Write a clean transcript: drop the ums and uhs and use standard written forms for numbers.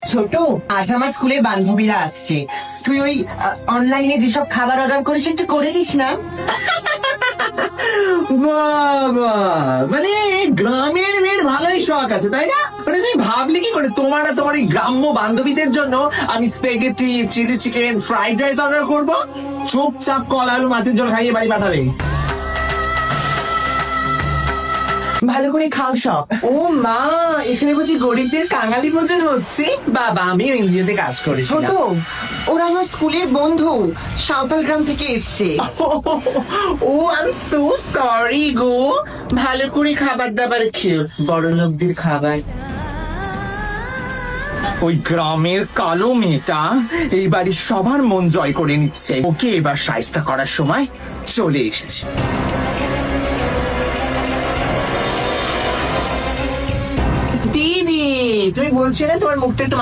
ছোট, আজ আমার স্কুলের বান্ধবীরা আসছে। তুই ওই অনলাইনে যেসব খাবার অর্ডার করিস একটু করে দিস না। বাবা, মানে গ্রামের মেয়ের ভালোই শখ আছে তাই না? মানে তুমি ভাবলে কি করে তোমার আর তোমার এই গ্রাম্য বান্ধবীদের জন্য আমি spaghetti, chilli chicken, fried rice order করবো? চুপচাপ কলা আলু মাছের জল খাইয়ে বাড়ি পাঠাবে। ভালো করে খাও সব। ও মা, এখানে বুঝি গরিবদের কাঙালি ভোজন হচ্ছে? বাবা, আমিও এনজিওতে কাজ করি। ছোট, ওরা আমার স্কুলের বন্ধু, সাঁওতাল গ্রাম থেকে এসছে। ও আই এম সো সরি গো। ভালো করে খাবার দাবার খেও, বড় লোকদের খাবার। ওই গ্রামের কালো মেয়েটা এই বাড়ির সবার মন জয় করে নিচ্ছে। ওকে এবার শায়েস্তা করার সময় চলে এসেছে। দিদি, তুমি বলছিলে তোমার মুখটা একটু